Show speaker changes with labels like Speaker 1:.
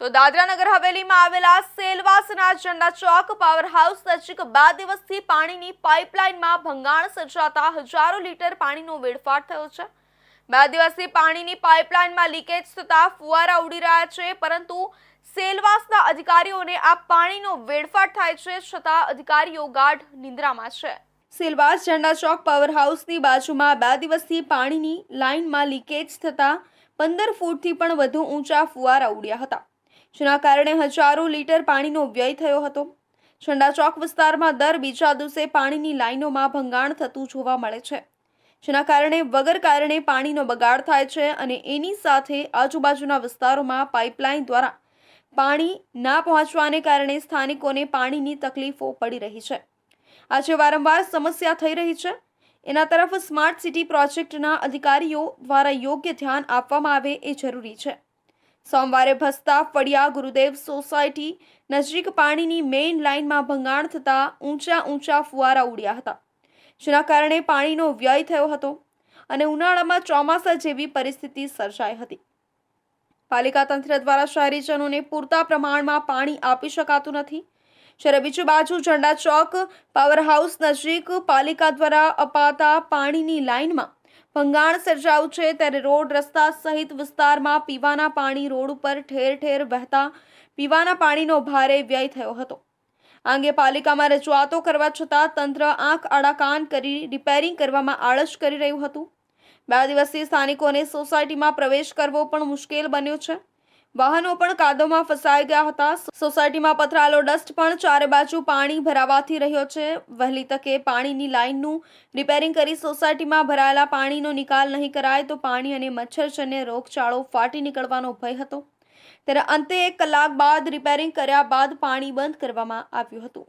Speaker 1: તો દાદરા નગર હવેલીમાં આવેલા સેલવાસના ઝંડા ચોક પાવર હાઉસ નજીક 2 દિવસથી પાણીની પાઇપલાઇનમાં ભંગાણ સર્જાતા હજારો લીટર પાણીનો વેડફાટ થયો છે। 2 દિવસથી પાણીની પાઇપલાઇનમાં લીકેજ થતા ફુવારા ઉડી રહ્યા છે, પરંતુ સેલવાસના અધિકારીઓને આ પાણીનો વેડફાટ થાય છે છતાં અધિકારીઓ ગાઢ નિંદ્રામાં છે। સેલવાસ ઝંડા ચોક પાવર હાઉસની બાજુમાં 2 દિવસથી પાણીની લાઇનમાં લીકેજ થતા 15 ફૂટથી પણ વધુ ઊંચા ફુવારા ઉડ્યા હતા, જેના કારણે હજારો લીટર પાણીનો વ્યય થયો હતો। ઝંડા ચોક વિસ્તારમાં દર બીજા દિવસે પાણીની લાઇનોમાં ભંગાણ થતું જોવા મળે છે, જેના કારણે વગર કારણે પાણીનો બગાડ થાય છે અને એની સાથે આજુબાજુના વિસ્તારોમાં પાઇપલાઇન દ્વારા પાણી ના પહોંચવાને કારણે સ્થાનિકોને પાણીની તકલીફો પડી રહી છે। આજે વારંવાર સમસ્યા થઈ રહી છે। એના તરફ સ્માર્ટ સિટી પ્રોજેક્ટના અધિકારીઓ દ્વારા યોગ્ય ધ્યાન આપવામાં આવે એ જરૂરી છે। સોમવારે ભસ્તા ફળિયા ગુરુદેવ સોસાયટી નજીક પાણીની મેઇન લાઇનમાં ભંગાણ થતા ઊંચા ફુવારા ઉડ્યા હતા, જેના કારણે પાણીનો વ્યય થયો હતો અને ઉનાળામાં ચોમાસા જેવી પરિસ્થિતિ સર્જાઈ હતી। પાલિકા તંત્ર દ્વારા શહેરીજનોને પૂરતા પ્રમાણમાં પાણી આપી શકાતું નથી, જ્યારે બીજી બાજુ ઝંડા ચોક પાવર હાઉસ નજીક પાલિકા દ્વારા અપાતા પાણીની લાઇનમાં ભંગાણ સર્જાયું છે, ત્યારે રોડ રસ્તા સહિત વિસ્તારમાં પીવાના પાણી રોડ ઉપર ઠેર ઠેર વહેતા પીવાના પાણીનો ભારે વ્યય થયો હતો। આ અંગે પાલિકામાં રજૂઆતો કરવા છતાં તંત્ર આંખ આડા કાન કરી રિપેરિંગ કરવામાં આળસ કરી રહ્યું હતું। 2 દિવસથી સ્થાનિકોને સોસાયટીમાં પ્રવેશ કરવો પણ મુશ્કેલ બન્યો છે। વાહનો પણ કાદવમાં ફસાઈ ગયા હતા। સોસાયટીમાં પથરાયેલો ડસ્ટ પણ ચારે બાજુ પાણી ભરાવાથી રહ્યો છે। વહેલી તકે પાણીની લાઇનનું રિપેરિંગ કરી સોસાયટીમાં ભરાયેલા પાણીનો નિકાલ નહીં કરાય તો પાણી અને મચ્છરજન્ય રોગચાળો ફાટી નીકળવાનો ભય હતો, ત્યારે અંતે 1 કલાક બાદ રિપેરિંગ કર્યા બાદ પાણી બંધ કરવામાં આવ્યું હતું।